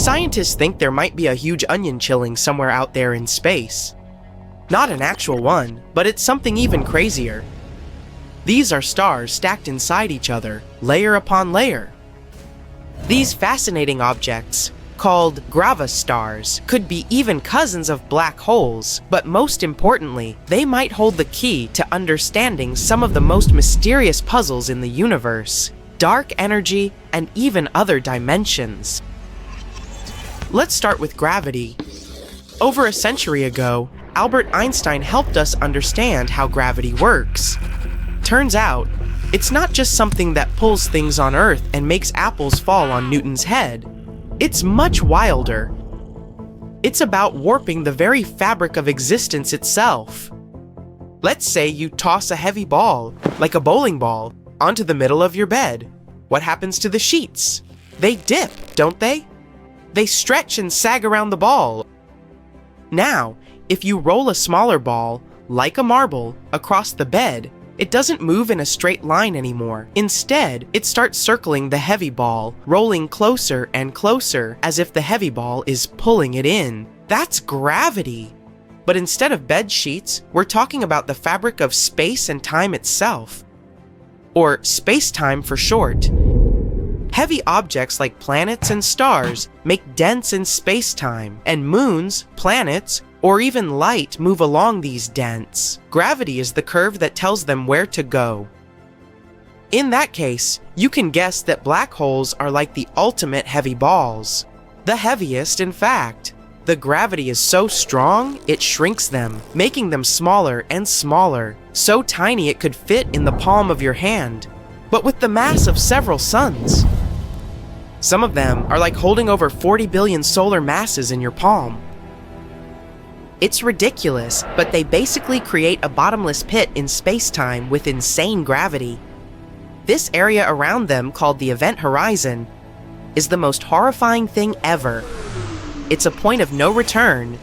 Scientists think there might be a huge onion chilling somewhere out there in space. Not an actual one, but it's something even crazier. These are stars stacked inside each other, layer upon layer. These fascinating objects, called Gravastars, could be even cousins of black holes, but most importantly, they might hold the key to understanding some of the most mysterious puzzles in the universe, dark energy, and even other dimensions. Let's start with gravity. Over a century ago, Albert Einstein helped us understand how gravity works. Turns out, it's not just something that pulls things on Earth and makes apples fall on Newton's head. It's much wilder. It's about warping the very fabric of existence itself. Let's say you toss a heavy ball, like a bowling ball, onto the middle of your bed. What happens to the sheets? They dip, don't they? They stretch and sag around the ball. Now, if you roll a smaller ball, like a marble, across the bed, it doesn't move in a straight line anymore. Instead, it starts circling the heavy ball, rolling closer and closer as if the heavy ball is pulling it in. That's gravity! But instead of bed sheets, we're talking about the fabric of space and time itself. Or space-time for short. Heavy objects like planets and stars make dents in space-time, and moons, planets, or even light move along these dents. Gravity is the curve that tells them where to go. In that case, you can guess that black holes are like the ultimate heavy balls. The heaviest, in fact. The gravity is so strong, it shrinks them, making them smaller and smaller, so tiny it could fit in the palm of your hand, but with the mass of several suns. Some of them are like holding over 40 billion solar masses in your palm. It's ridiculous, but they basically create a bottomless pit in space-time with insane gravity. This area around them, called the event horizon, is the most horrifying thing ever. It's a point of no return.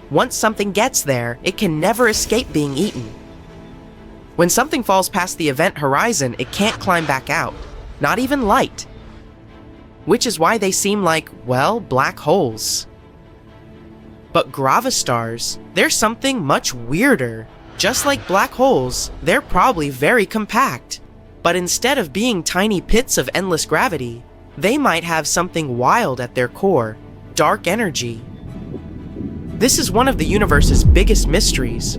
Once something gets there, it can never escape being eaten. When something falls past the event horizon, it can't climb back out, not even light. Which is why they seem like, well, black holes. But Gravastars, they're something much weirder. Just like black holes, they're probably very compact. But instead of being tiny pits of endless gravity, they might have something wild at their core, dark energy. This is one of the universe's biggest mysteries.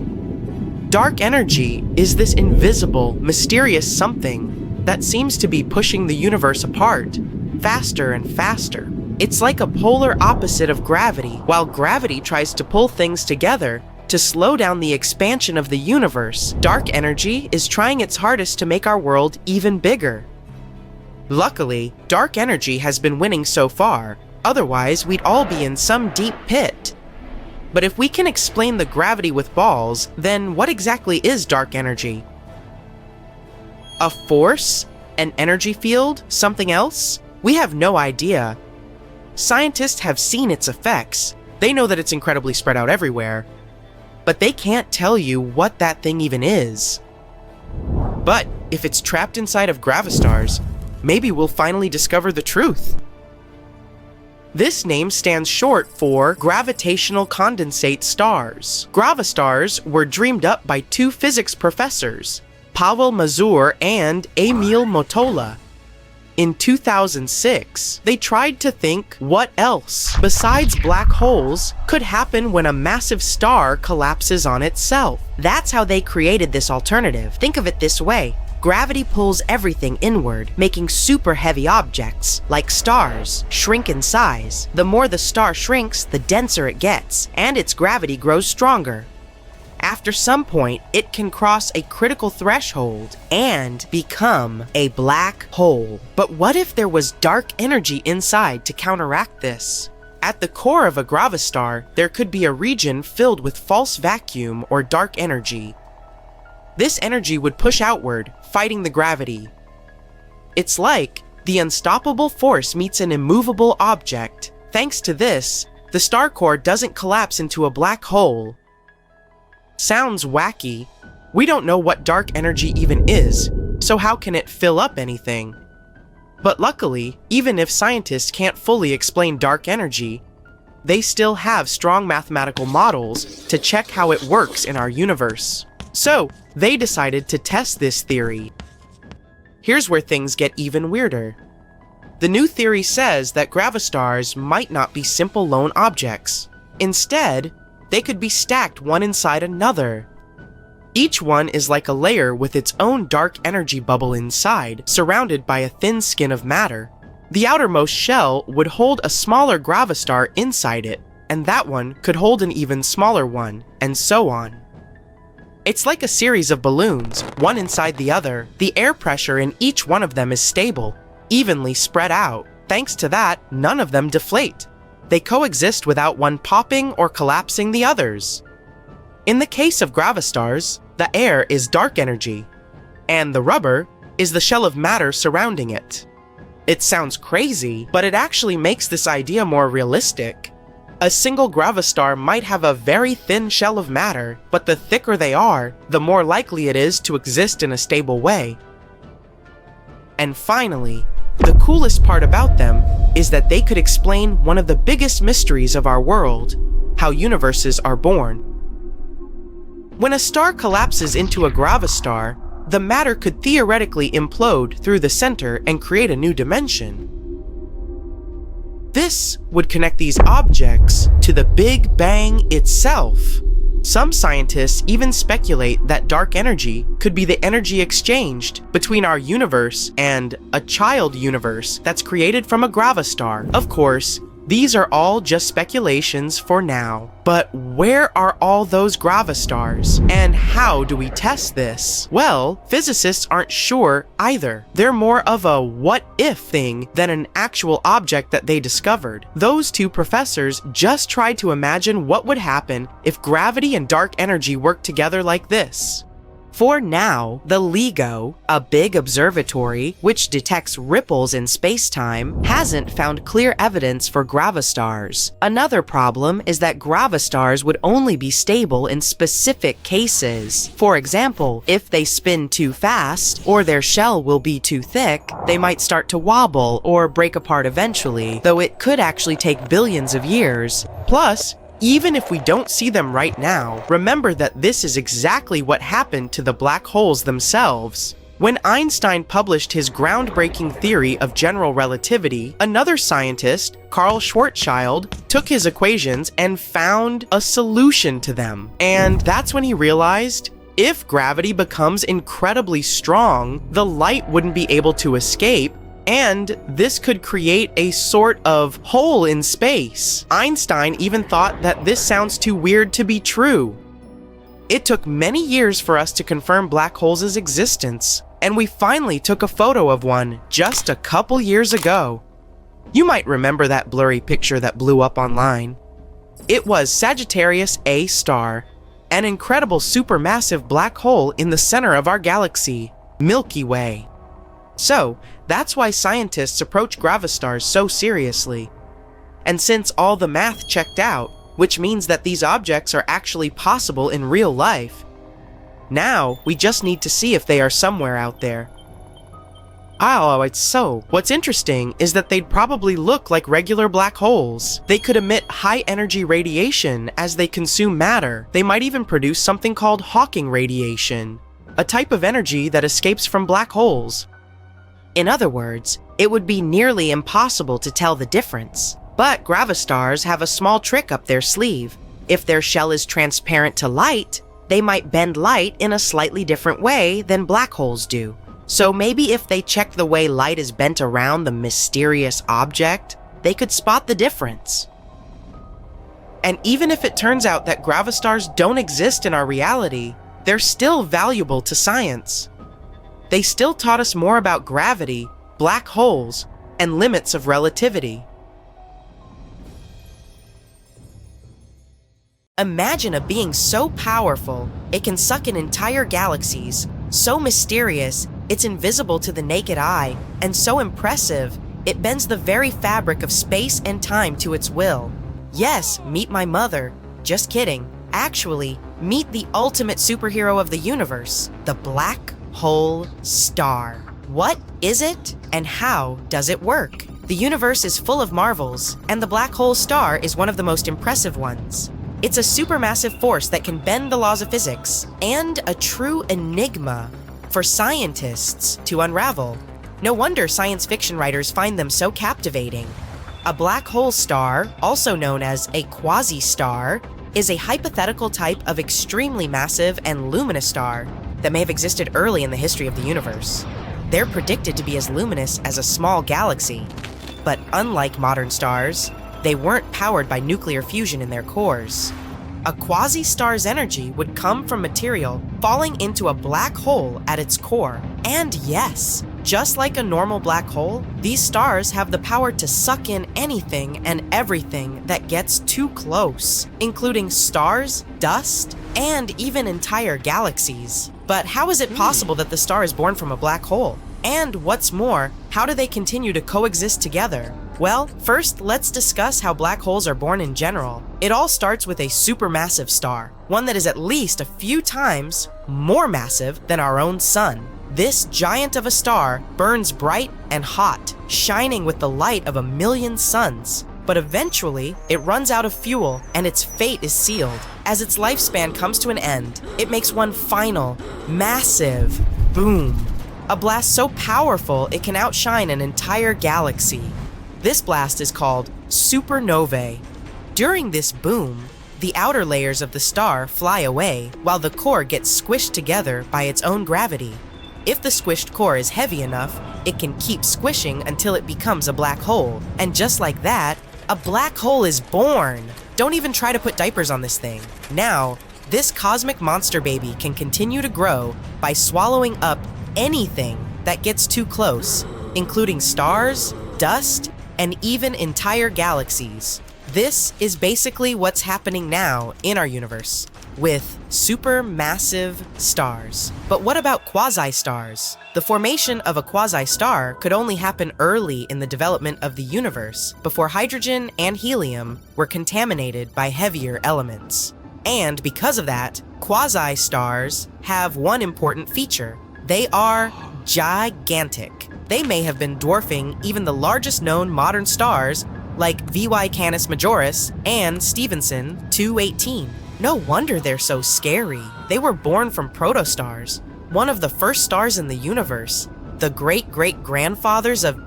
Dark energy is this invisible, mysterious something that seems to be pushing the universe apart, faster and faster. It's like a polar opposite of gravity. While gravity tries to pull things together to slow down the expansion of the universe, dark energy is trying its hardest to make our world even bigger. Luckily, dark energy has been winning so far, otherwise we'd all be in some deep pit. But if we can explain the gravity with balls, then what exactly is dark energy? A force? An energy field? Something else? We have no idea. Scientists have seen its effects. They know that it's incredibly spread out everywhere. But they can't tell you what that thing even is. But if it's trapped inside of Gravastars, maybe we'll finally discover the truth. This name stands short for gravitational condensate stars. Gravastars were dreamed up by two physics professors, Pavel Mazur and Emil Motola. In 2006, they tried to think what else, besides black holes, could happen when a massive star collapses on itself. That's how they created this alternative. Think of it this way. Gravity pulls everything inward, making super heavy objects, like stars, shrink in size. The more the star shrinks, the denser it gets, and its gravity grows stronger. After some point, it can cross a critical threshold and become a black hole. But what if there was dark energy inside to counteract this? At the core of a Gravastar, there could be a region filled with false vacuum or dark energy. This energy would push outward, fighting the gravity. It's like the unstoppable force meets an immovable object. Thanks to this, the star core doesn't collapse into a black hole. Sounds wacky. We don't know what dark energy even is, so how can it fill up anything? But luckily, even if scientists can't fully explain dark energy, they still have strong mathematical models to check how it works in our universe. So, they decided to test this theory. Here's where things get even weirder. The new theory says that gravastars might not be simple lone objects. Instead, they could be stacked one inside another. Each one is like a layer with its own dark energy bubble inside, surrounded by a thin skin of matter. The outermost shell would hold a smaller gravastar inside it, and that one could hold an even smaller one, and so on. It's like a series of balloons, one inside the other. The air pressure in each one of them is stable, evenly spread out. Thanks to that, none of them deflate. They coexist without one popping or collapsing the others. In the case of gravastars, the air is dark energy, and the rubber is the shell of matter surrounding it. It sounds crazy, but it actually makes this idea more realistic. A single gravastar might have a very thin shell of matter, but the thicker they are, the more likely it is to exist in a stable way. And finally, the coolest part about them is that they could explain one of the biggest mysteries of our world: how universes are born. When a star collapses into a gravastar, the matter could theoretically implode through the center and create a new dimension. This would connect these objects to the Big Bang itself. Some scientists even speculate that dark energy could be the energy exchanged between our universe and a child universe that's created from a gravastar. Of course, these are all just speculations for now. But where are all those gravastars? And how do we test this? Well, physicists aren't sure either. They're more of a what-if thing than an actual object that they discovered. Those two professors just tried to imagine what would happen if gravity and dark energy worked together like this. For now, the LIGO, a big observatory which detects ripples in space-time, hasn't found clear evidence for gravastars. Another problem is that gravastars would only be stable in specific cases. For example, if they spin too fast, or their shell will be too thick, they might start to wobble or break apart eventually, though it could actually take billions of years. Plus, even if we don't see them right now, remember that this is exactly what happened to the black holes themselves. When Einstein published his groundbreaking theory of general relativity, another scientist, Carl Schwarzschild, took his equations and found a solution to them. And that's when he realized, if gravity becomes incredibly strong, the light wouldn't be able to escape, and this could create a sort of hole in space. Einstein even thought that this sounds too weird to be true. It took many years for us to confirm black holes' existence, and we finally took a photo of one just a couple years ago. You might remember that blurry picture that blew up online. It was Sagittarius A star, an incredible supermassive black hole in the center of our galaxy, Milky Way. So, that's why scientists approach gravastars so seriously. And since all the math checked out, which means that these objects are actually possible in real life, now we just need to see if they are somewhere out there. What's interesting is that they'd probably look like regular black holes. They could emit high-energy radiation as they consume matter. They might even produce something called Hawking radiation, a type of energy that escapes from black holes. In other words, it would be nearly impossible to tell the difference. But gravastars have a small trick up their sleeve. If their shell is transparent to light, they might bend light in a slightly different way than black holes do. So maybe if they check the way light is bent around the mysterious object, they could spot the difference. And even if it turns out that gravastars don't exist in our reality, they're still valuable to science. They still taught us more about gravity, black holes, and limits of relativity. Imagine a being so powerful, it can suck in entire galaxies, so mysterious, it's invisible to the naked eye, and so impressive, it bends the very fabric of space and time to its will. Yes, meet my mother. Just kidding. Actually, meet the ultimate superhero of the universe, the black hole star. What is it, and how does it work? The universe is full of marvels, and the black hole star is one of the most impressive ones. It's a supermassive force that can bend the laws of physics, and a true enigma for scientists to unravel. No wonder science fiction writers find them so captivating. A black hole star, also known as a quasi-star, is a hypothetical type of extremely massive and luminous star that may have existed early in the history of the universe. They're predicted to be as luminous as a small galaxy, but unlike modern stars, they weren't powered by nuclear fusion in their cores. A quasi-star's energy would come from material falling into a black hole at its core. And yes, just like a normal black hole, these stars have the power to suck in anything and everything that gets too close, including stars, dust, and even entire galaxies. But how is it possible that the star is born from a black hole? And what's more, how do they continue to coexist together? Well, first, let's discuss how black holes are born in general. It all starts with a supermassive star, one that is at least a few times more massive than our own sun. This giant of a star burns bright and hot, shining with the light of 1,000,000 suns. But eventually, it runs out of fuel and its fate is sealed. As its lifespan comes to an end, it makes one final, massive boom. A blast so powerful it can outshine an entire galaxy. This blast is called supernovae. During this boom, the outer layers of the star fly away while the core gets squished together by its own gravity. If the squished core is heavy enough, it can keep squishing until it becomes a black hole. And just like that, a black hole is born. Don't even try to put diapers on this thing. Now, this cosmic monster baby can continue to grow by swallowing up anything that gets too close, including stars, dust, and even entire galaxies. This is basically what's happening now in our universe, with supermassive stars. But what about quasi-stars? The formation of a quasi-star could only happen early in the development of the universe, before hydrogen and helium were contaminated by heavier elements. And because of that, quasi-stars have one important feature. They are gigantic. They may have been dwarfing even the largest known modern stars like VY Canis Majoris and Stephenson 218. No wonder they're so scary. They were born from protostars, one of the first stars in the universe, the great-great-grandfathers of,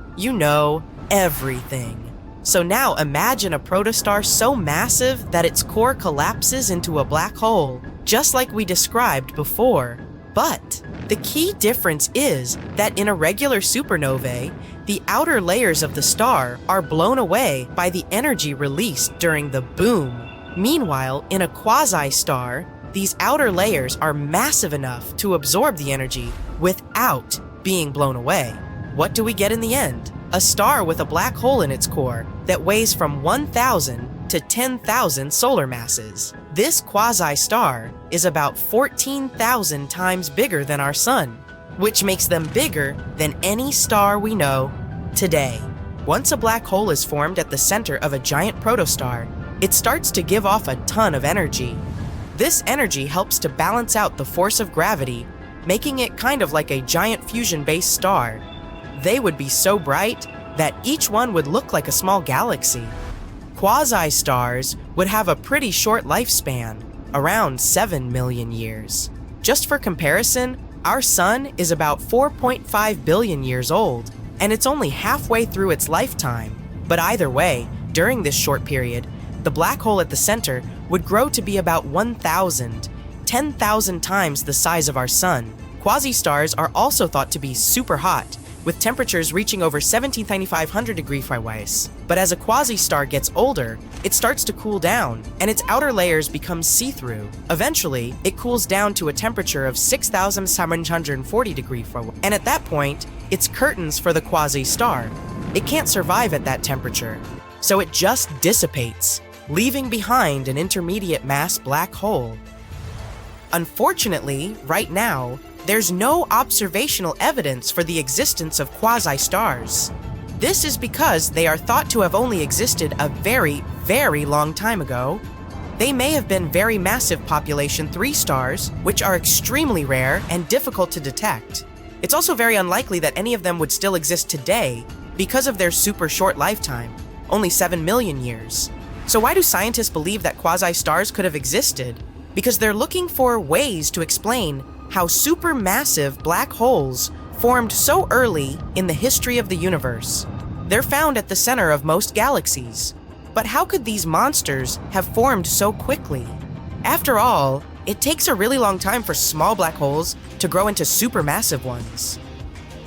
everything. So now imagine a protostar so massive that its core collapses into a black hole, just like we described before. But the key difference is that in a regular supernovae, the outer layers of the star are blown away by the energy released during the boom. Meanwhile, in a quasi-star, these outer layers are massive enough to absorb the energy without being blown away. What do we get in the end? A star with a black hole in its core that weighs from 1,000 to 10,000 solar masses. This quasi-star is about 14,000 times bigger than our sun, which makes them bigger than any star we know today. Once a black hole is formed at the center of a giant protostar, it starts to give off a ton of energy. This energy helps to balance out the force of gravity, making it kind of like a giant fusion-based star. They would be so bright that each one would look like a small galaxy. Quasi-stars would have a pretty short lifespan, around 7 million years. Just for comparison, our sun is about 4.5 billion years old, and it's only halfway through its lifetime. But either way, during this short period, the black hole at the center would grow to be about 10,000 times the size of our sun. Quasi-stars are also thought to be super hot, with temperatures reaching over 17,500 degrees Fahrenheit. But as a quasi-star gets older, it starts to cool down, and its outer layers become see-through. Eventually, it cools down to a temperature of 6,740 degrees Fahrenheit, and at that point, it's curtains for the quasi-star. It can't survive at that temperature, so it just dissipates, leaving behind an intermediate mass black hole. Unfortunately, right now, there's no observational evidence for the existence of quasi-stars. This is because they are thought to have only existed a very, very long time ago. They may have been very massive population 3 stars, which are extremely rare and difficult to detect. It's also very unlikely that any of them would still exist today because of their super short lifetime, only 7 million years. So why do scientists believe that quasi-stars could have existed? Because they're looking for ways to explain how supermassive black holes formed so early in the history of the universe. They're found at the center of most galaxies. But how could these monsters have formed so quickly? After all, it takes a really long time for small black holes to grow into supermassive ones.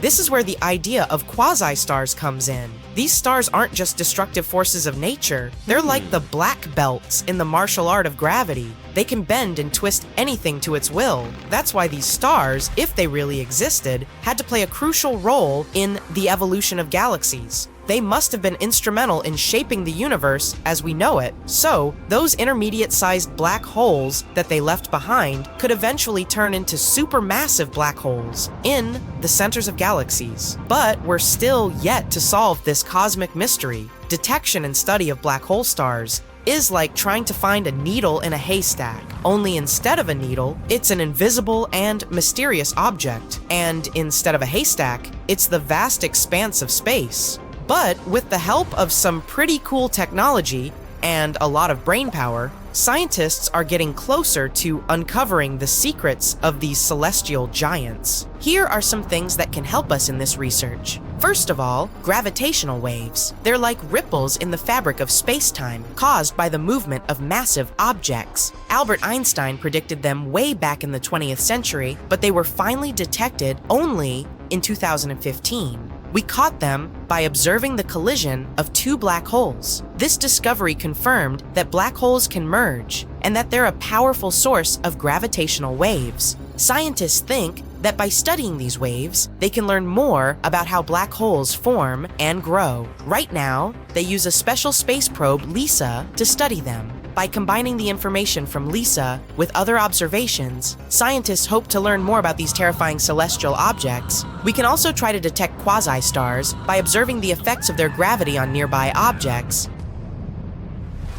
This is where the idea of quasi-stars comes in. These stars aren't just destructive forces of nature, they're like the black belts in the martial art of gravity. They can bend and twist anything to its will. That's why these stars, if they really existed, had to play a crucial role in the evolution of galaxies. They must have been instrumental in shaping the universe as we know it. So, those intermediate-sized black holes that they left behind could eventually turn into supermassive black holes in the centers of galaxies. But we're still yet to solve this cosmic mystery. Detection and study of black hole stars is like trying to find a needle in a haystack, only instead of a needle, it's an invisible and mysterious object, and instead of a haystack, it's the vast expanse of space. But with the help of some pretty cool technology and a lot of brainpower, scientists are getting closer to uncovering the secrets of these celestial giants. Here are some things that can help us in this research. First of all, gravitational waves. They're like ripples in the fabric of space-time caused by the movement of massive objects. Albert Einstein predicted them way back in the 20th century, but they were finally detected only in 2015. We caught them by observing the collision of two black holes. This discovery confirmed that black holes can merge and that they're a powerful source of gravitational waves. Scientists think that by studying these waves, they can learn more about how black holes form and grow. Right now, they use a special space probe, LISA, to study them. By combining the information from LISA with other observations, scientists hope to learn more about these terrifying celestial objects. We can also try to detect quasi-stars by observing the effects of their gravity on nearby objects.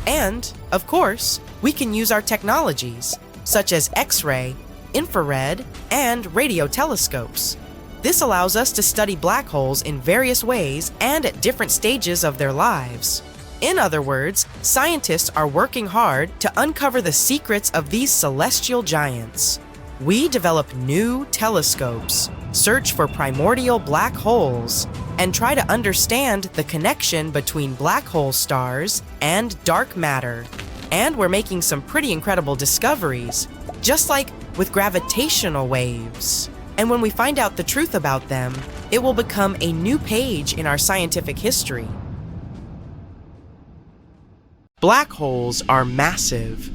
And, of course, we can use our technologies, such as X-ray, infrared, and radio telescopes. This allows us to study black holes in various ways and at different stages of their lives. In other words, scientists are working hard to uncover the secrets of these celestial giants. We develop new telescopes, search for primordial black holes, and try to understand the connection between black hole stars and dark matter. And we're making some pretty incredible discoveries, just like with gravitational waves. And when we find out the truth about them, it will become a new page in our scientific history. Black holes are massive.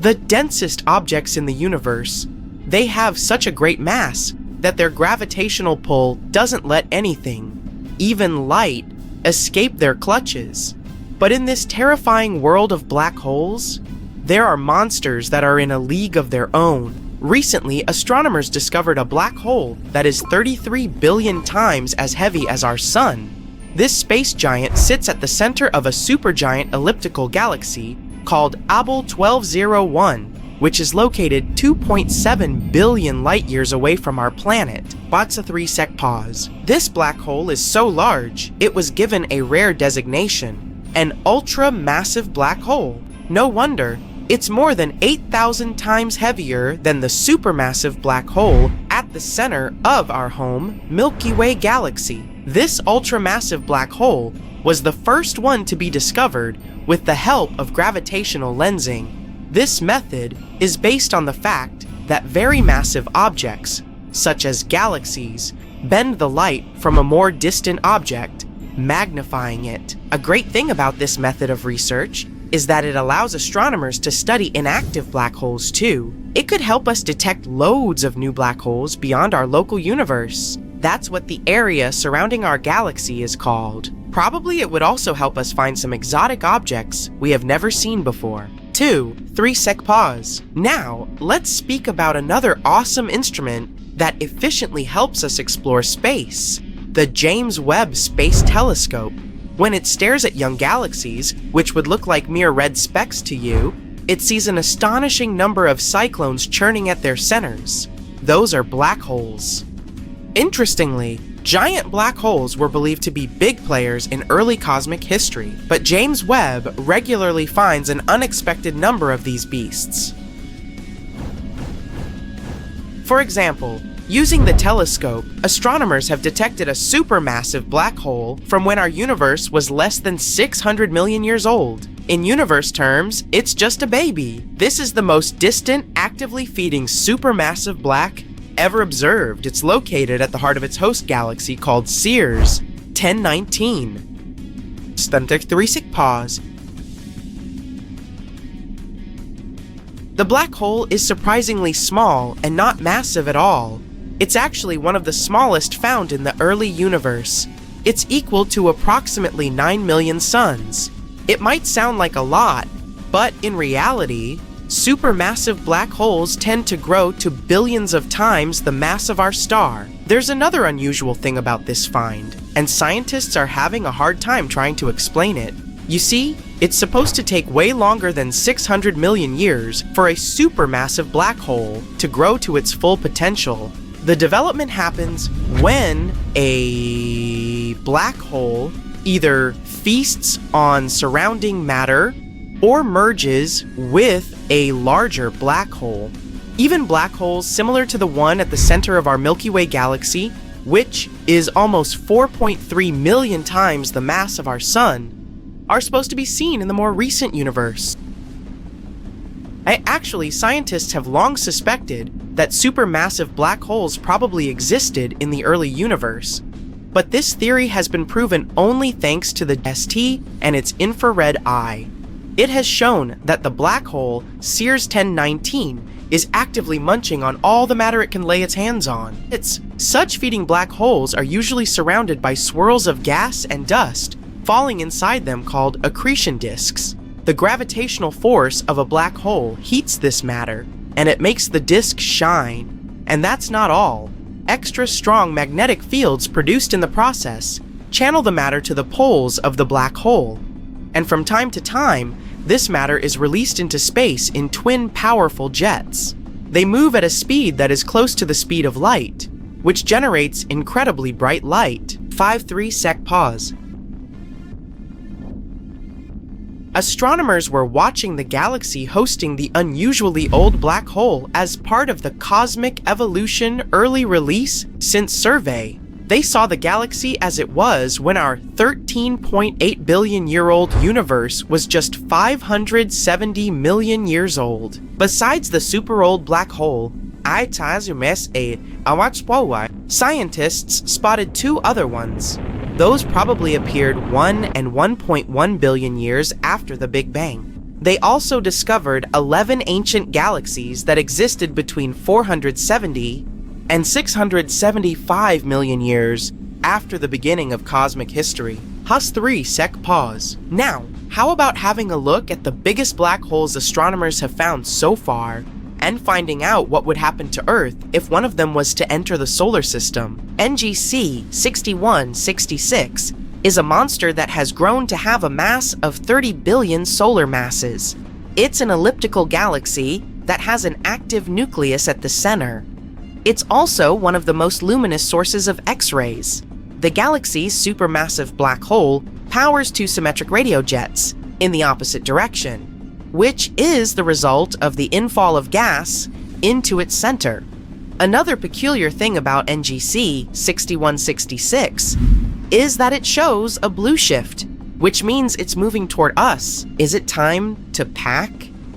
The densest objects in the universe. They have such a great mass that their gravitational pull doesn't let anything, even light, escape their clutches. But in this terrifying world of black holes, there are monsters that are in a league of their own. Recently, astronomers discovered a black hole that is 33 billion times as heavy as our Sun. This space giant sits at the center of a supergiant elliptical galaxy called Abell 1201, which is located 2.7 billion light-years away from our planet. Watch a 3-sec pause. This black hole is so large, it was given a rare designation, an ultra-massive black hole. No wonder, it's more than 8,000 times heavier than the supermassive black hole at the center of our home Milky Way galaxy. This ultramassive black hole was the first one to be discovered with the help of gravitational lensing. This method is based on the fact that very massive objects, such as galaxies, bend the light from a more distant object, magnifying it. A great thing about this method of research is that it allows astronomers to study inactive black holes too. It could help us detect loads of new black holes beyond our local universe. That's what the area surrounding our galaxy is called. Probably it would also help us find some exotic objects we have never seen before. 2. 3-sec pause. Now, let's speak about another awesome instrument that efficiently helps us explore space. The James Webb Space Telescope. When it stares at young galaxies, which would look like mere red specks to you, it sees an astonishing number of cyclones churning at their centers. Those are black holes. Interestingly, giant black holes were believed to be big players in early cosmic history, but James Webb regularly finds an unexpected number of these beasts. For example, using the telescope, astronomers have detected a supermassive black hole from when our universe was less than 600 million years old. In universe terms, it's just a baby. This is the most distant, actively feeding supermassive black ever observed. It's located at the heart of its host galaxy called Sears 1019. Stuntek 3-sec pause. The black hole is surprisingly small and not massive at all. It's actually one of the smallest found in the early universe. It's equal to approximately 9 million suns. It might sound like a lot, but in reality, supermassive black holes tend to grow to billions of times the mass of our star. There's another unusual thing about this find, and scientists are having a hard time trying to explain it. You see, it's supposed to take way longer than 600 million years for a supermassive black hole to grow to its full potential. The development happens when a black hole either feasts on surrounding matter or merges with a larger black hole. Even black holes similar to the one at the center of our Milky Way galaxy, which is almost 4.3 million times the mass of our sun, are supposed to be seen in the more recent universe. Actually, scientists have long suspected that supermassive black holes probably existed in the early universe, but this theory has been proven only thanks to the ST and its infrared eye. It has shown that the black hole, Sears 1019, is actively munching on all the matter it can lay its hands on. Such feeding black holes are usually surrounded by swirls of gas and dust, falling inside them called accretion disks. The gravitational force of a black hole heats this matter, and it makes the disk shine. And that's not all. Extra strong magnetic fields produced in the process channel the matter to the poles of the black hole. And from time to time, this matter is released into space in twin powerful jets. They move at a speed that is close to the speed of light, which generates incredibly bright light. 5-3-sec pause. Astronomers were watching the galaxy hosting the unusually old black hole as part of the Cosmic Evolution Early Release Since survey. They saw the galaxy as it was when our 13.8 billion year old universe was just 570 million years old. Besides the super old black hole, scientists spotted two other ones. Those probably appeared 1 and 1.1 billion years after the Big Bang. They also discovered 11 ancient galaxies that existed between 470 and 675 million years after the beginning of cosmic history. Hus 3-sec pause. Now, how about having a look at the biggest black holes astronomers have found so far, and finding out what would happen to Earth if one of them was to enter the solar system? NGC 6166 is a monster that has grown to have a mass of 30 billion solar masses. It's an elliptical galaxy that has an active nucleus at the center. It's also one of the most luminous sources of X-rays. The galaxy's supermassive black hole powers two symmetric radio jets in the opposite direction, which is the result of the infall of gas into its center. Another peculiar thing about NGC 6166 is that it shows a blue shift, which means it's moving toward us. Is it time to pack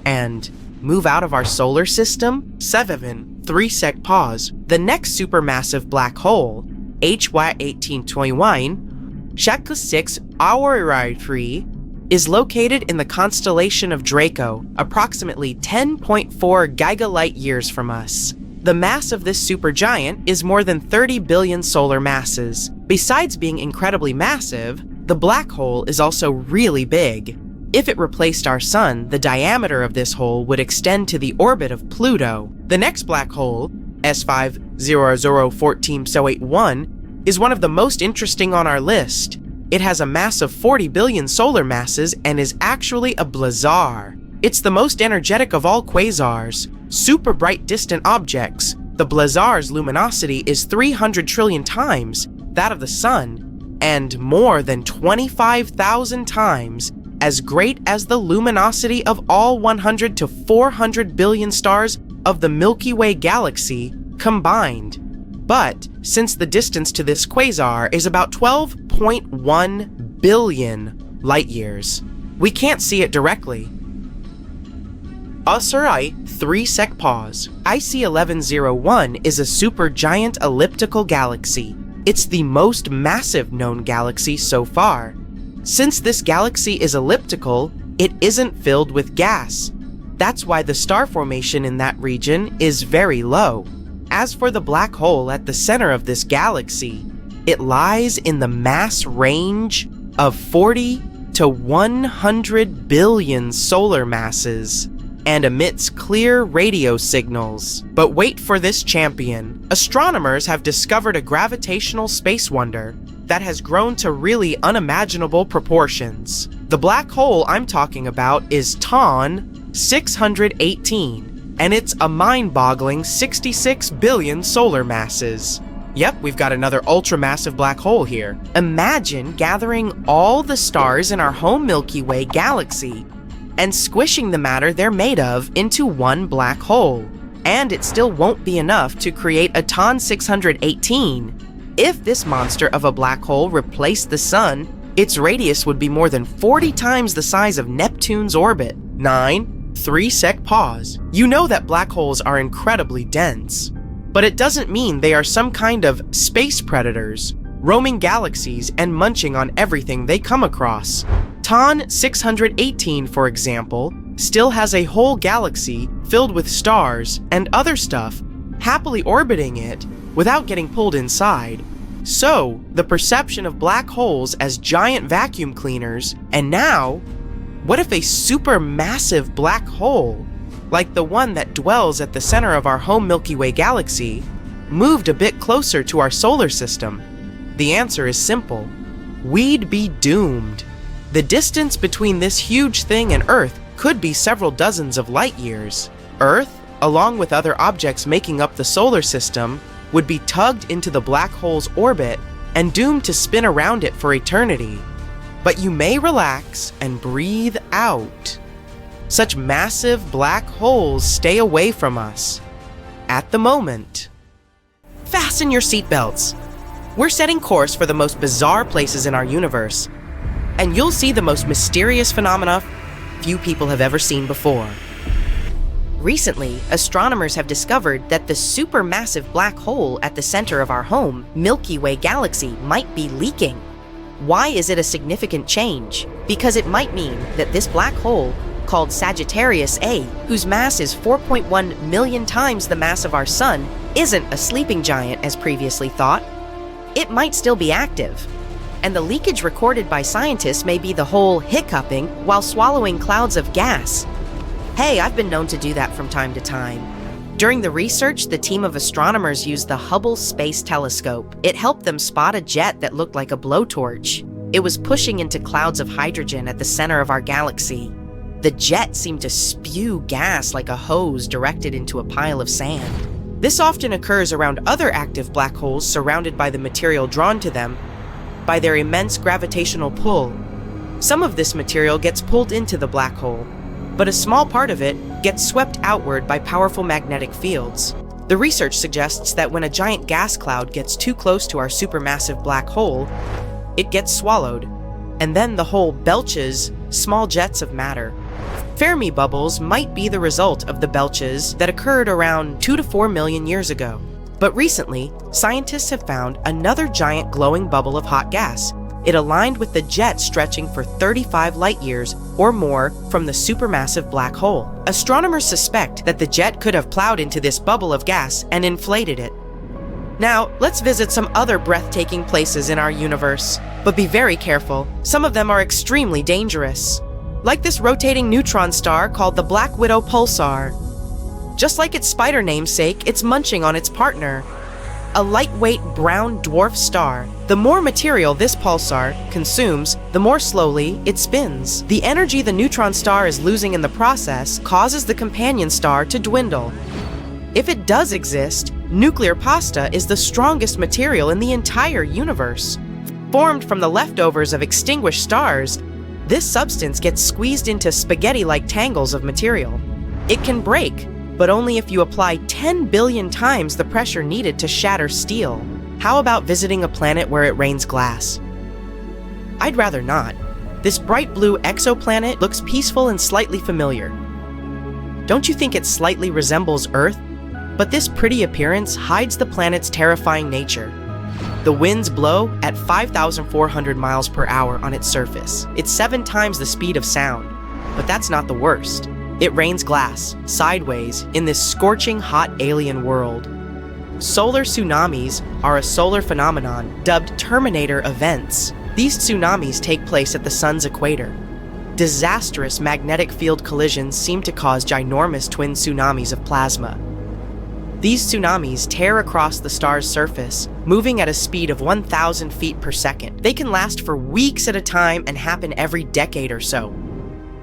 and move out of our solar system? 7-3-sec pause. The next supermassive black hole, HY 1821, Shaku 6 Aurora 3, is located in the constellation of Draco, approximately 10.4 gigalight years from us. The mass of this supergiant is more than 30 billion solar masses. Besides being incredibly massive, the black hole is also really big. If it replaced our sun, the diameter of this hole would extend to the orbit of Pluto. The next black hole, S50014-81, is one of the most interesting on our list. It has a mass of 40 billion solar masses and is actually a blazar. It's the most energetic of all quasars, super bright distant objects, The blazar's luminosity is 300 trillion times that of the Sun, and more than 25,000 times as great as the luminosity of all 100 to 400 billion stars of the Milky Way galaxy combined. But since the distance to this quasar is about 12.1 billion light-years, we can't see it directly. Alright, 3-sec pause. IC 1101 is a supergiant elliptical galaxy. It's the most massive known galaxy so far. Since this galaxy is elliptical, it isn't filled with gas. That's why the star formation in that region is very low. As for the black hole at the center of this galaxy, it lies in the mass range of 40 to 100 billion solar masses and emits clear radio signals. But wait for this champion. Astronomers have discovered a gravitational space wonder that has grown to really unimaginable proportions. The black hole I'm talking about is TON 618, and it's a mind-boggling 66 billion solar masses. Yep, we've got another ultramassive black hole here. Imagine gathering all the stars in our home Milky Way galaxy and squishing the matter they're made of into one black hole. And it still won't be enough to create a TON 618. If this monster of a black hole replaced the Sun, its radius would be more than 40 times the size of Neptune's orbit. 9, 3-sec pause. You know that black holes are incredibly dense, but it doesn't mean they are some kind of space predators, roaming galaxies and munching on everything they come across. TON 618, for example, still has a whole galaxy filled with stars and other stuff happily orbiting it without getting pulled inside. So, the perception of black holes as giant vacuum cleaners, and now, what if a supermassive black hole, like the one that dwells at the center of our home Milky Way galaxy, moved a bit closer to our solar system? The answer is simple. We'd be doomed. The distance between this huge thing and Earth could be several dozens of light years. Earth, along with other objects making up the solar system, would be tugged into the black hole's orbit and doomed to spin around it for eternity. But you may relax and breathe out. Such massive black holes stay away from us. At the moment. Fasten your seatbelts. We're setting course for the most bizarre places in our universe, and you'll see the most mysterious phenomena few people have ever seen before. Recently, astronomers have discovered that the supermassive black hole at the center of our home Milky Way galaxy might be leaking. Why is it a significant change? Because it might mean that this black hole, called Sagittarius A, whose mass is 4.1 million times the mass of our Sun, isn't a sleeping giant as previously thought. It might still be active, and the leakage recorded by scientists may be the hole hiccuping while swallowing clouds of gas. Hey, I've been known to do that from time to time. During the research, the team of astronomers used the Hubble Space Telescope. It helped them spot a jet that looked like a blowtorch. It was pushing into clouds of hydrogen at the center of our galaxy. The jet seemed to spew gas like a hose directed into a pile of sand. This often occurs around other active black holes surrounded by the material drawn to them by their immense gravitational pull. Some of this material gets pulled into the black hole, but a small part of it gets swept outward by powerful magnetic fields. The research suggests that when a giant gas cloud gets too close to our supermassive black hole, it gets swallowed, and then the hole belches small jets of matter. Fermi bubbles might be the result of the belches that occurred around 2 to 4 million years ago. But recently, scientists have found another giant glowing bubble of hot gas. It aligned with the jet stretching for 35 light-years or more from the supermassive black hole. Astronomers suspect that the jet could have plowed into this bubble of gas and inflated it. Now, let's visit some other breathtaking places in our universe. But be very careful. Some of them are extremely dangerous. Like this rotating neutron star called the Black Widow Pulsar. Just like its spider namesake, it's munching on its partner, a lightweight brown dwarf star. The more material this pulsar consumes, the more slowly it spins. The energy the neutron star is losing in the process causes the companion star to dwindle. If it does exist, Nuclear pasta is the strongest material in the entire universe. Formed from the leftovers of extinguished stars, this substance gets squeezed into spaghetti-like tangles of material. It can break, but only if you apply 10 billion times the pressure needed to shatter steel. How about visiting a planet where it rains glass? I'd rather not. This bright blue exoplanet looks peaceful and slightly familiar. Don't you think it slightly resembles Earth? But this pretty appearance hides the planet's terrifying nature. The winds blow at 5,400 miles per hour on its surface. It's 7 times the speed of sound. But that's not the worst. It rains glass, sideways, in this scorching hot alien world. Solar tsunamis are a solar phenomenon dubbed Terminator events. These tsunamis take place at the sun's equator. Disastrous magnetic field collisions seem to cause ginormous twin tsunamis of plasma. These tsunamis tear across the star's surface, moving at a speed of 1,000 feet per second. They can last for weeks at a time and happen every decade or so.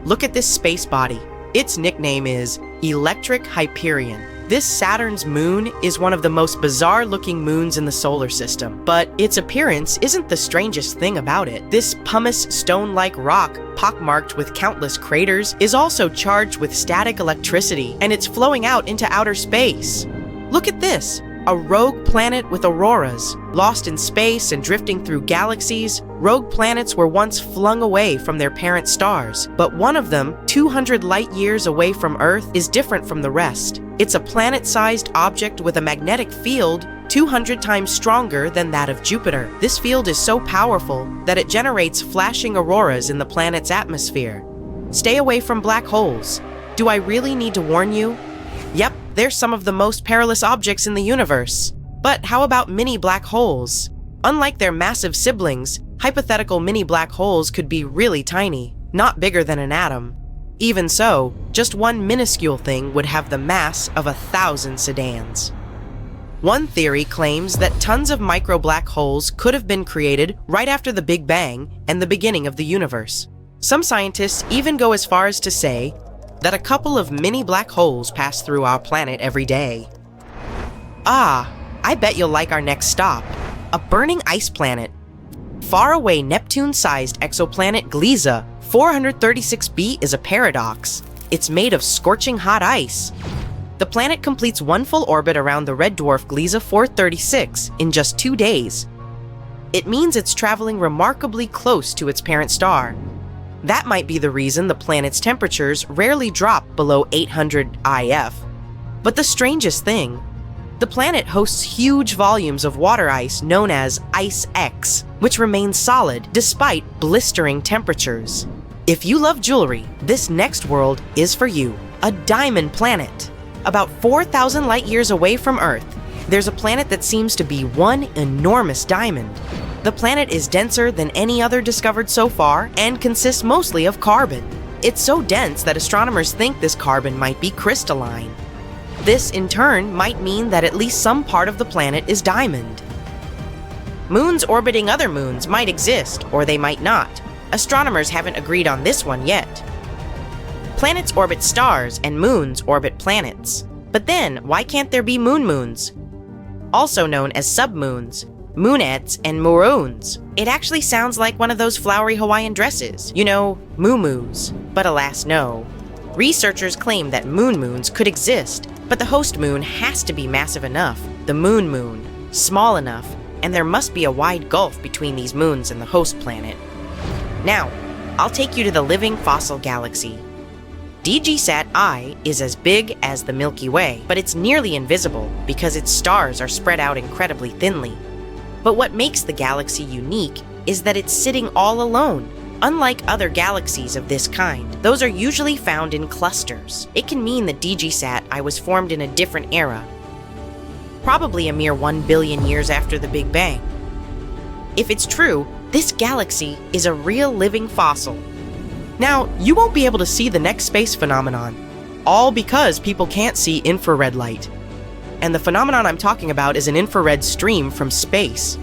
Look at this space body. Its nickname is Electric Hyperion. This Saturn's moon is one of the most bizarre-looking moons in the solar system, but its appearance isn't the strangest thing about it. This pumice stone-like rock, pockmarked with countless craters, is also charged with static electricity, and it's flowing out into outer space. Look at this! A rogue planet with auroras. Lost in space and drifting through galaxies, rogue planets were once flung away from their parent stars, but one of them, 200 light-years away from Earth, is different from the rest. It's a planet-sized object with a magnetic field 200 times stronger than that of Jupiter. This field is so powerful that it generates flashing auroras in the planet's atmosphere. Stay away from black holes. Do I really need to warn you? Yep, they're some of the most perilous objects in the universe. But how about mini black holes? Unlike their massive siblings, hypothetical mini black holes could be really tiny, not bigger than an atom. Even so, just one minuscule thing would have the mass of 1,000 sedans. One theory claims that tons of micro black holes could have been created right after the Big Bang and the beginning of the universe. Some scientists even go as far as to say that a couple of mini black holes pass through our planet every day. Ah, I bet you'll like our next stop. A burning ice planet. Faraway Neptune-sized exoplanet Gliese 436b is a paradox. It's made of scorching hot ice. The planet completes one full orbit around the red dwarf Gliese 436 in just 2 days. It means it's traveling remarkably close to its parent star. That might be the reason the planet's temperatures rarely drop below 800 IF. But the strangest thing, the planet hosts huge volumes of water ice known as Ice X, which remains solid despite blistering temperatures. If you love jewelry, this next world is for you. A diamond planet. About 4,000 light-years away from Earth, there's a planet that seems to be one enormous diamond. The planet is denser than any other discovered so far and consists mostly of carbon. It's so dense that astronomers think this carbon might be crystalline. This, in turn, might mean that at least some part of the planet is diamond. Moons orbiting other moons might exist, or they might not. Astronomers haven't agreed on this one yet. Planets orbit stars and moons orbit planets. But then, why can't there be moons? Also known as submoons, moonettes, and moons. It actually sounds like one of those flowery Hawaiian dresses. You know, moo-moos. But alas, no. Researchers claim that moons could exist, but the host moon has to be massive enough, the moon, small enough, and there must be a wide gulf between these moons and the host planet. Now, I'll take you to the living fossil galaxy. DGSat I is as big as the Milky Way, but it's nearly invisible because its stars are spread out incredibly thinly. But what makes the galaxy unique is that it's sitting all alone. Unlike other galaxies of this kind, those are usually found in clusters. It can mean that DGSat I was formed in a different era, probably a mere 1 billion years after the Big Bang. If it's true, this galaxy is a real living fossil. Now, you won't be able to see the next space phenomenon, all because people can't see infrared light. And the phenomenon I'm talking about is an infrared stream from space.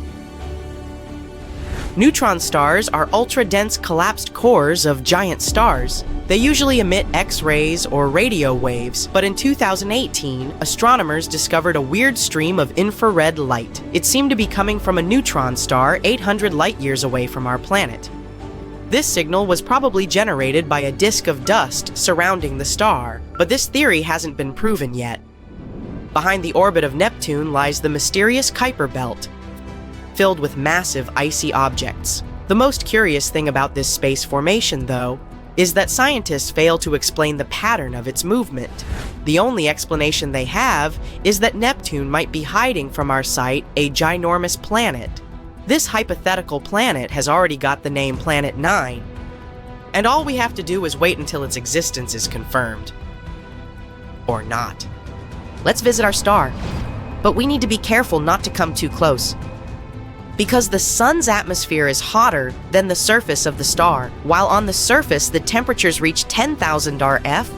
Neutron stars are ultra-dense collapsed cores of giant stars. They usually emit X-rays or radio waves, but in 2018, astronomers discovered a weird stream of infrared light. It seemed to be coming from a neutron star 800 light-years away from our planet. This signal was probably generated by a disk of dust surrounding the star, but this theory hasn't been proven yet. Behind the orbit of Neptune lies the mysterious Kuiper Belt, filled with massive icy objects. The most curious thing about this space formation, though, is that scientists fail to explain the pattern of its movement. The only explanation they have is that Neptune might be hiding from our sight a ginormous planet. This hypothetical planet has already got the name Planet 9, and all we have to do is wait until its existence is confirmed. Or not. Let's visit our star, but we need to be careful not to come too close. Because the sun's atmosphere is hotter than the surface of the star. While on the surface the temperatures reach 10,000 RF,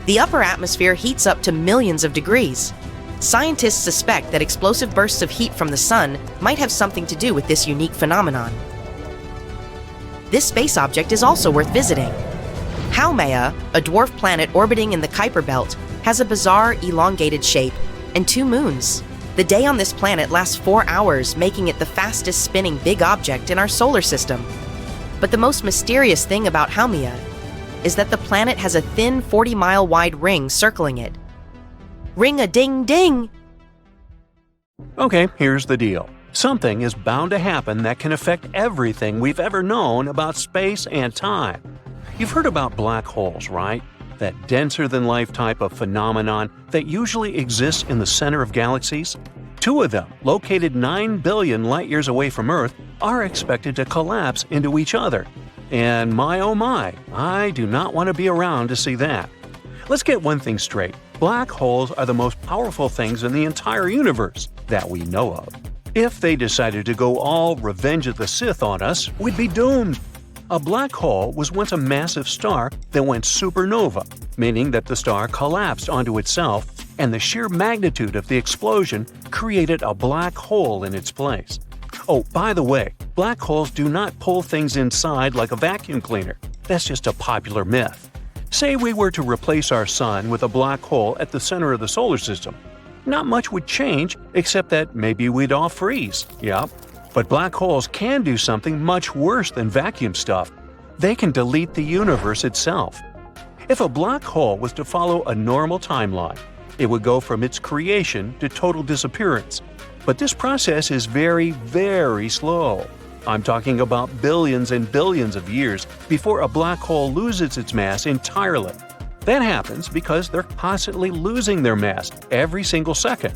the upper atmosphere heats up to millions of degrees. Scientists suspect that explosive bursts of heat from the sun might have something to do with this unique phenomenon. This space object is also worth visiting. Haumea, a dwarf planet orbiting in the Kuiper Belt, has a bizarre elongated shape and 2 moons. The day on this planet lasts 4 hours, making it the fastest spinning big object in our solar system. But the most mysterious thing about Haumea is that the planet has a thin 40-mile wide ring circling it. Ring-a-ding-ding! Okay, here's the deal. Something is bound to happen that can affect everything we've ever known about space and time. You've heard about black holes, right? That denser-than-life type of phenomenon that usually exists in the center of galaxies? 2 of them, located 9 billion light-years away from Earth, are expected to collapse into each other. And my oh my, I do not want to be around to see that. Let's get one thing straight. Black holes are the most powerful things in the entire universe that we know of. If they decided to go all Revenge of the Sith on us, we'd be doomed. A black hole was once a massive star that went supernova, meaning that the star collapsed onto itself, and the sheer magnitude of the explosion created a black hole in its place. Oh, by the way, black holes do not pull things inside like a vacuum cleaner. That's just a popular myth. Say we were to replace our sun with a black hole at the center of the solar system. Not much would change, except that maybe we'd all freeze. Yup. But black holes can do something much worse than vacuum stuff. They can delete the universe itself. If a black hole was to follow a normal timeline, it would go from its creation to total disappearance. But this process is very, very slow. I'm talking about billions and billions of years before a black hole loses its mass entirely. That happens because they're constantly losing their mass every single second.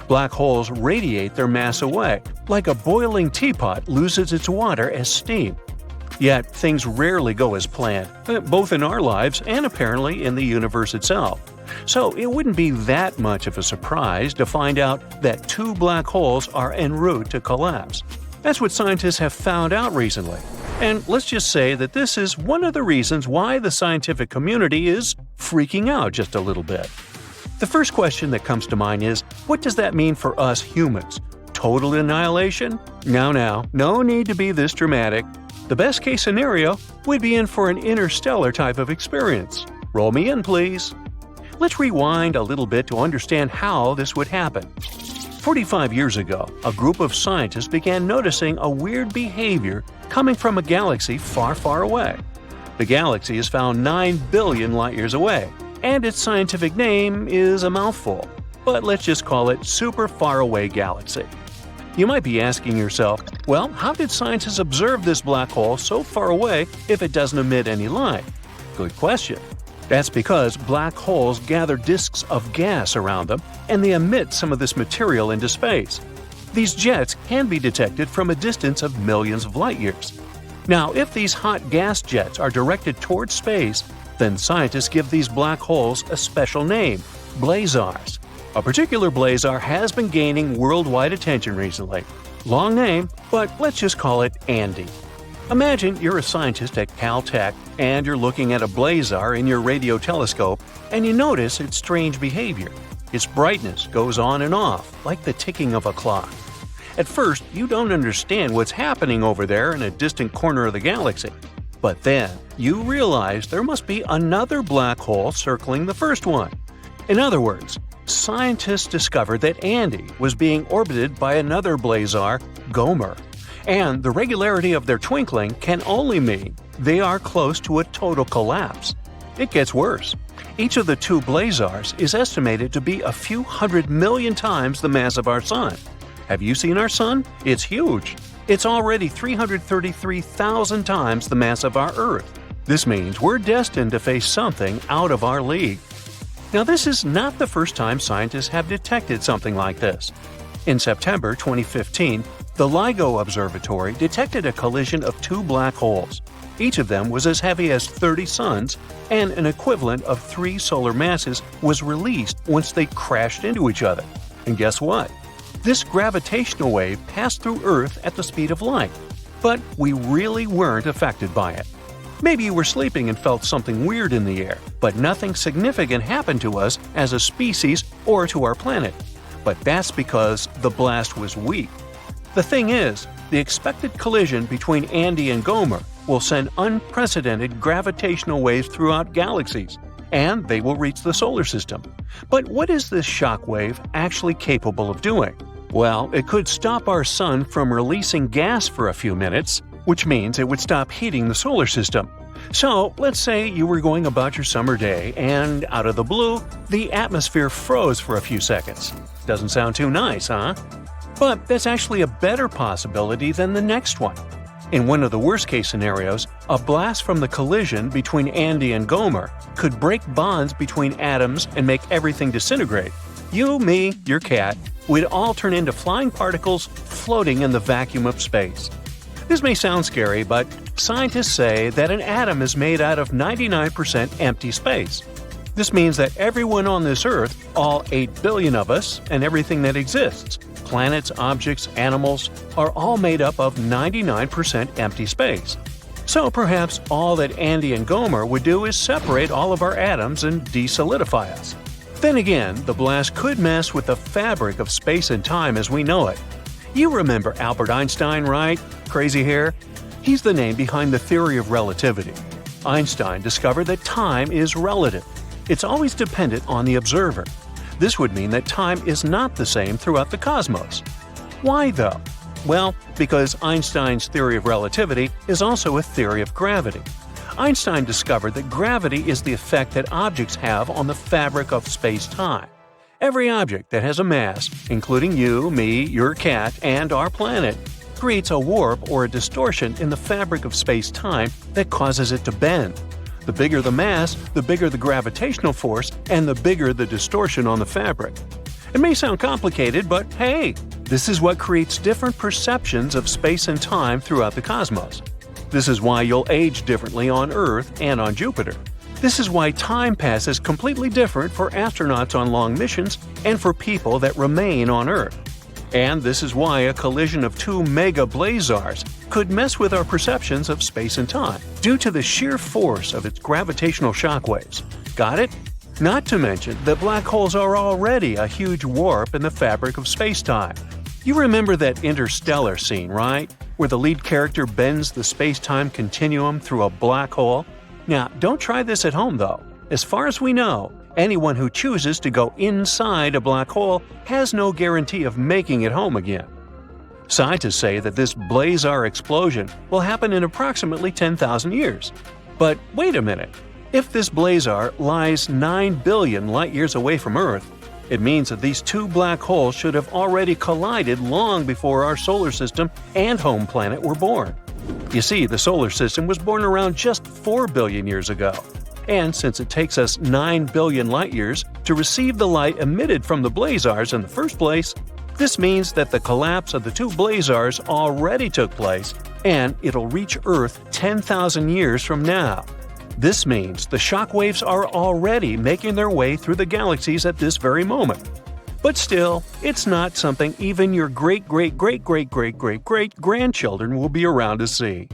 Black holes radiate their mass away, like a boiling teapot loses its water as steam. Yet, things rarely go as planned, both in our lives and apparently in the universe itself. So it wouldn't be that much of a surprise to find out that 2 black holes are en route to collapse. That's what scientists have found out recently. And let's just say that this is one of the reasons why the scientific community is freaking out just a little bit. The first question that comes to mind is, what does that mean for us humans? Total annihilation? No need to be this dramatic. The best case scenario, we'd be in for an interstellar type of experience. Roll me in, please. Let's rewind a little bit to understand how this would happen. 45 years ago, a group of scientists began noticing a weird behavior coming from a galaxy far, far away. The galaxy is found 9 billion light-years away, and its scientific name is a mouthful, but let's just call it Super Far Away Galaxy. You might be asking yourself, well, how did scientists observe this black hole so far away if it doesn't emit any light? Good question. That's because black holes gather disks of gas around them, and they emit some of this material into space. These jets can be detected from a distance of millions of light-years. Now, if these hot gas jets are directed towards space, then scientists give these black holes a special name, blazars. A particular blazar has been gaining worldwide attention recently. Long name, but let's just call it Andy. Imagine you're a scientist at Caltech and you're looking at a blazar in your radio telescope and you notice its strange behavior. Its brightness goes on and off, like the ticking of a clock. At first, you don't understand what's happening over there in a distant corner of the galaxy. But then, you realize there must be another black hole circling the first one. In other words, scientists discovered that Andy was being orbited by another blazar, Gomer. And the regularity of their twinkling can only mean they are close to a total collapse. It gets worse. Each of the two blazars is estimated to be a few 100 million times the mass of our Sun. Have you seen our Sun? It's huge. It's already 333,000 times the mass of our Earth. This means we're destined to face something out of our league. Now, this is not the first time scientists have detected something like this. In September 2015, the LIGO Observatory detected a collision of two black holes. Each of them was as heavy as 30 suns, and an equivalent of 3 solar masses was released once they crashed into each other. And guess what? This gravitational wave passed through Earth at the speed of light. But we really weren't affected by it. Maybe you were sleeping and felt something weird in the air, but nothing significant happened to us as a species or to our planet. But that's because the blast was weak. The thing is, the expected collision between Andy and Gomer will send unprecedented gravitational waves throughout galaxies, and they will reach the solar system. But what is this shock wave actually capable of doing? Well, it could stop our Sun from releasing gas for a few minutes, which means it would stop heating the solar system. So, let's say you were going about your summer day, and out of the blue, the atmosphere froze for a few seconds. Doesn't sound too nice, huh? But that's actually a better possibility than the next one. In one of the worst-case scenarios, a blast from the collision between Andy and Gomer could break bonds between atoms and make everything disintegrate. You, me, your cat, would all turn into flying particles floating in the vacuum of space. This may sound scary, but scientists say that an atom is made out of 99% empty space. This means that everyone on this Earth, all 8 billion of us, and everything that exists, planets, objects, animals, are all made up of 99% empty space. So perhaps all that Andy and Gomer would do is separate all of our atoms and desolidify us. Then again, the blast could mess with the fabric of space and time as we know it. You remember Albert Einstein, right? Crazy hair? He's the name behind the theory of relativity. Einstein discovered that time is relative. It's always dependent on the observer. This would mean that time is not the same throughout the cosmos. Why though? Well, because Einstein's theory of relativity is also a theory of gravity. Einstein discovered that gravity is the effect that objects have on the fabric of space-time. Every object that has a mass, including you, me, your cat, and our planet, creates a warp or a distortion in the fabric of space-time that causes it to bend. The bigger the mass, the bigger the gravitational force, and the bigger the distortion on the fabric. It may sound complicated, but hey, this is what creates different perceptions of space and time throughout the cosmos. This is why you'll age differently on Earth and on Jupiter. This is why time passes completely different for astronauts on long missions and for people that remain on Earth. And this is why a collision of two mega blazars could mess with our perceptions of space and time, due to the sheer force of its gravitational shockwaves. Got it? Not to mention that black holes are already a huge warp in the fabric of space-time. You remember that Interstellar scene, right? Where the lead character bends the space-time continuum through a black hole? Now, don't try this at home though. As far as we know, anyone who chooses to go inside a black hole has no guarantee of making it home again. Scientists say that this blazar explosion will happen in approximately 10,000 years. But wait a minute. If this blazar lies 9 billion light-years away from Earth, it means that these two black holes should have already collided long before our solar system and home planet were born. You see, the solar system was born around just 4 billion years ago. And since it takes us 9 billion light-years to receive the light emitted from the blazars in the first place, this means that the collapse of the two blazars already took place, and it'll reach Earth 10,000 years from now. This means the shockwaves are already making their way through the galaxies at this very moment. But still, it's not something even your great-great-great-great-great-great-great-grandchildren will be around to see.